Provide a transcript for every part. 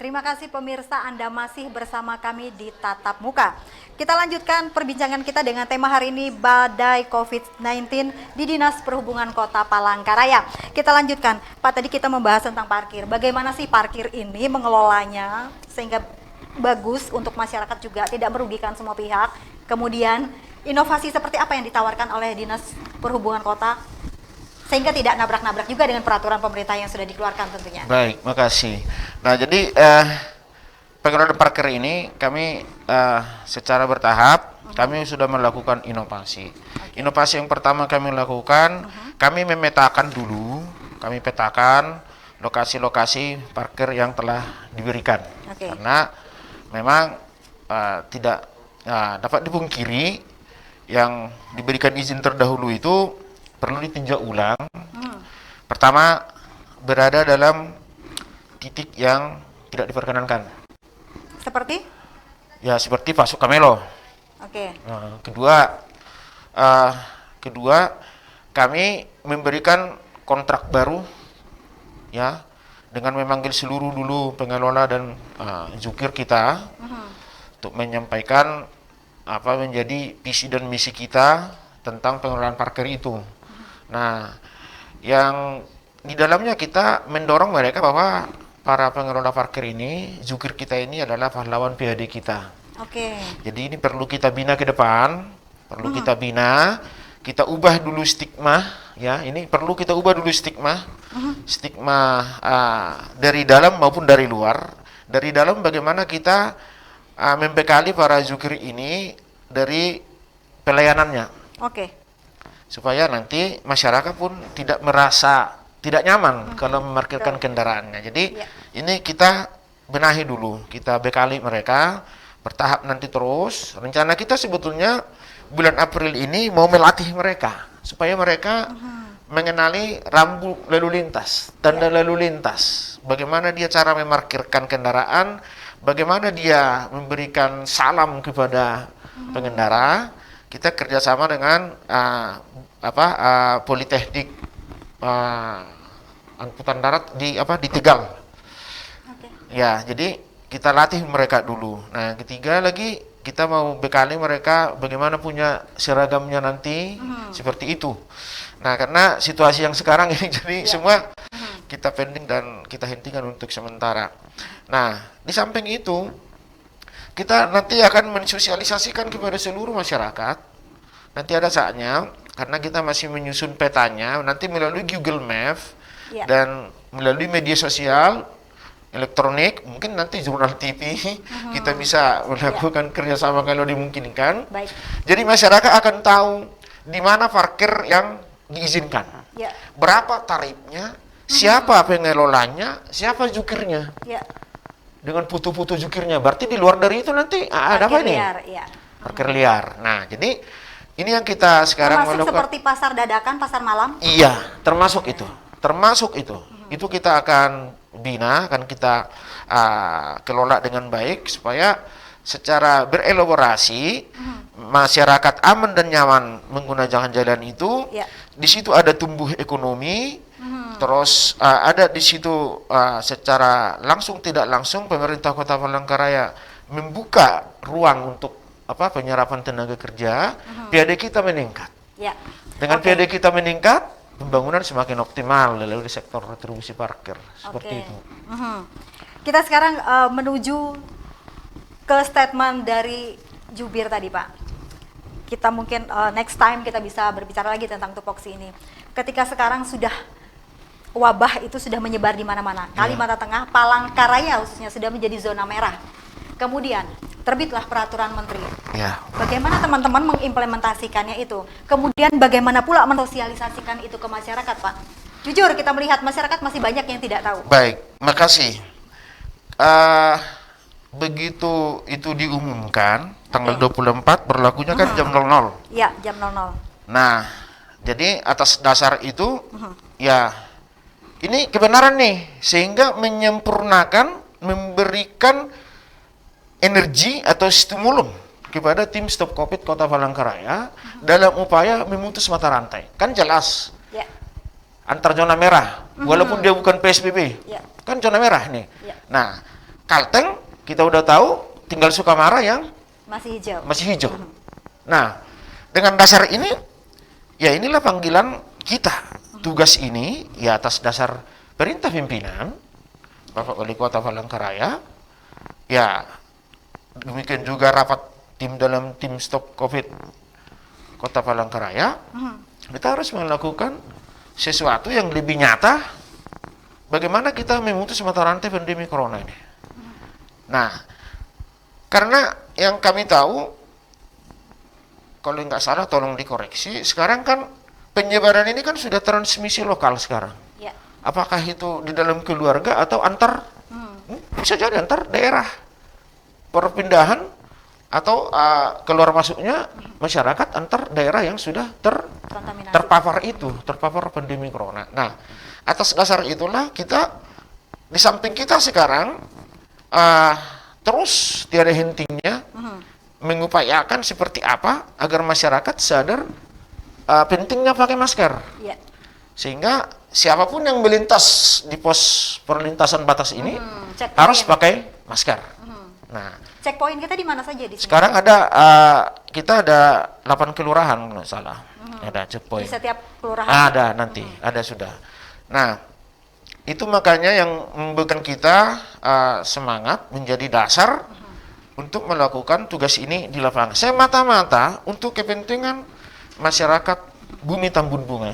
Terima kasih pemirsa, Anda masih bersama kami di Tatap Muka. Kita lanjutkan perbincangan kita dengan tema hari ini, badai COVID-19 di Dinas Perhubungan Kota Palangkaraya. Kita lanjutkan, Pak, tadi kita membahas tentang parkir. Bagaimana sih parkir ini mengelolanya sehingga bagus untuk masyarakat juga, tidak merugikan semua pihak. Kemudian inovasi seperti apa yang ditawarkan oleh Dinas Perhubungan Kota sehingga tidak nabrak-nabrak juga dengan peraturan pemerintah yang sudah dikeluarkan tentunya. Baik, makasih. Nah, jadi pengelolaan parkir ini kami secara bertahap kami sudah melakukan inovasi. Inovasi yang pertama kami lakukan, kami memetakan dulu, kami petakan lokasi-lokasi parkir yang telah diberikan. Karena memang tidak dapat dipungkiri yang diberikan izin terdahulu itu perlu ditinjau ulang. Pertama, berada dalam titik yang tidak diperkenankan. Seperti? Ya, seperti Pasuk Kamelo. Kedua, kami memberikan kontrak baru, ya, dengan memanggil seluruh dulu pengelola dan jukir kita untuk menyampaikan apa menjadi visi dan misi kita tentang pengelolaan parkir itu. Nah, yang di dalamnya kita mendorong mereka bahwa para pengelola parkir ini, jukir kita ini adalah pahlawan PHD kita. Jadi ini perlu kita bina ke depan, perlu kita bina, kita ubah dulu stigma, ya. Ini perlu kita ubah dulu stigma, stigma dari dalam maupun dari luar. Dari dalam bagaimana kita membekali para jukir ini dari pelayanannya. Supaya nanti masyarakat pun tidak merasa tidak nyaman kalau memarkirkan kendaraannya. Jadi ini kita benahi dulu, kita bekali mereka bertahap nanti terus. Rencana kita sebetulnya bulan April ini mau melatih mereka supaya mereka mengenali rambu lalu lintas, tanda lalu lintas, bagaimana dia cara memarkirkan kendaraan, bagaimana dia memberikan salam kepada pengendara. Kita kerjasama dengan Politeknik Angkutan Darat di Tegal. Ya, jadi kita latih mereka dulu. Nah, ketiga lagi kita mau bekali mereka bagaimana punya seragamnya nanti seperti itu. Nah, karena situasi yang sekarang ini jadi semua kita pending dan kita hentikan untuk sementara. Nah, di samping itu kita nanti akan mensosialisasikan kepada seluruh masyarakat. Nanti ada saatnya, karena kita masih menyusun petanya, nanti melalui Google Maps dan melalui media sosial, elektronik, mungkin nanti jurnal TV, kita bisa melakukan kerjasama kalau dimungkinkan. Jadi masyarakat akan tahu di mana parkir yang diizinkan, berapa tarifnya, siapa pengelolanya, siapa jukirnya. Dengan foto-foto jukirnya, berarti di luar dari itu nanti ada apa ini? Parkir liar. Nah, jadi ini yang kita sekarang termasuk seperti pasar dadakan, pasar malam? Iya, termasuk itu. Itu kita akan bina, akan kita kelola dengan baik supaya secara berelaborasi masyarakat aman dan nyaman menggunakan jalan itu. Di situ ada tumbuh ekonomi. Terus ada di situ secara langsung tidak langsung pemerintah Kota Palangkaraya membuka ruang untuk penyerapan tenaga kerja, PHD kita meningkat. Dengan PHD kita meningkat, pembangunan semakin optimal lalu di sektor retribusi parkir seperti itu. Kita sekarang menuju ke statement dari jubir tadi, Pak. Kita mungkin next time kita bisa berbicara lagi tentang tupoksi ini. Ketika sekarang sudah wabah itu sudah menyebar di mana-mana. Kalimantan Tengah, Palangkaraya khususnya sudah menjadi zona merah. Kemudian terbitlah peraturan menteri. Bagaimana teman-teman mengimplementasikannya itu? Kemudian bagaimana pula mensosialisasikan itu ke masyarakat, Pak? Jujur kita melihat masyarakat masih banyak yang tidak tahu. Baik, makasih. Begitu itu diumumkan tanggal 24 berlakunya kan jam 00. Iya, jam 00. Nah, jadi atas dasar itu ini kebenaran nih, sehingga menyempurnakan, memberikan energi atau stimulum kepada tim Stop Covid Kota Palangkaraya dalam upaya memutus mata rantai. Kan jelas, antar zona merah, walaupun dia bukan PSBB, kan zona merah nih. Nah, Kalteng kita udah tahu, tinggal Sukamara yang Masih hijau. masih hijau. Nah, dengan dasar ini, ya inilah panggilan kita. Tugas ini ya atas dasar perintah pimpinan Bapak Wali Kota Palangkaraya. Ya, demikian juga rapat tim dalam tim stop COVID Kota Palangkaraya. Kita harus melakukan sesuatu yang lebih nyata. Bagaimana kita memutus mata rantai pandemi corona ini. Nah, karena yang kami tahu, kalau nggak salah tolong dikoreksi, sekarang kan penyebaran ini kan sudah transmisi lokal sekarang. Ya. Apakah itu di dalam keluarga atau antar, bisa jadi antar daerah, perpindahan atau keluar masuknya masyarakat antar daerah yang sudah Kontaminasi. terpapar pandemi corona. Nah, atas dasar itulah kita di samping kita sekarang terus tiada hentinya mengupayakan seperti apa agar masyarakat sadar pentingnya pakai masker. Ya. Sehingga siapapun yang melintas di pos perlintasan batas ini checkpoint. harus pakai masker. Nah, Checkpoint kita di mana saja di sini? sekarang ada kita ada 8 kelurahan nggak salah. Ada checkpoint. Di setiap kelurahan. Ada nanti, ada sudah. Nah, itu makanya yang membuat kita semangat menjadi dasar untuk melakukan tugas ini di lapangan. Semata-mata untuk kepentingan masyarakat Bumi Tambun Bunga,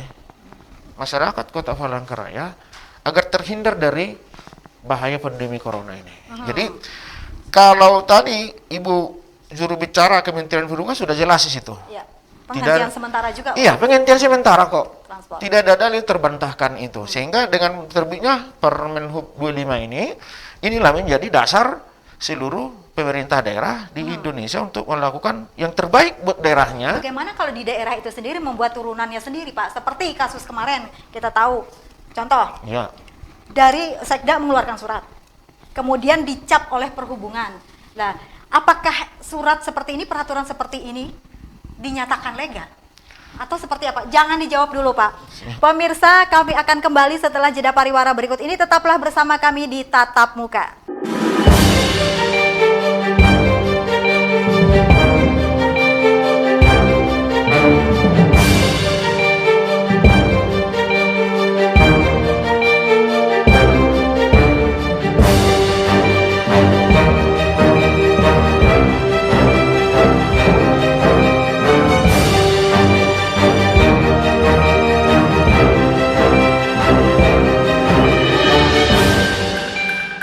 masyarakat Kota Palangkaraya, agar terhindar dari bahaya pandemi corona ini. Jadi, kalau tadi Ibu juru bicara Kementerian Perhubungan sudah jelas di situ. Ya. Penghentian sementara juga. Iya, penghentian sementara kok. Transport. Tidak ada dalil terbantahkan itu. Sehingga dengan terbitnya Permen Hub 25 inilah menjadi dasar seluruh pemerintah daerah di Indonesia untuk melakukan yang terbaik buat daerahnya. Bagaimana kalau di daerah itu sendiri membuat turunannya sendiri, Pak? Seperti kasus kemarin, kita tahu. Contoh, Ya, dari Sekda mengeluarkan surat, kemudian dicap oleh Perhubungan. Nah, apakah surat seperti ini, peraturan seperti ini dinyatakan legal? Atau seperti apa? Jangan dijawab dulu, Pak. Pemirsa, kami akan kembali setelah jeda pariwara berikut ini. Tetaplah bersama kami di Tatap Muka.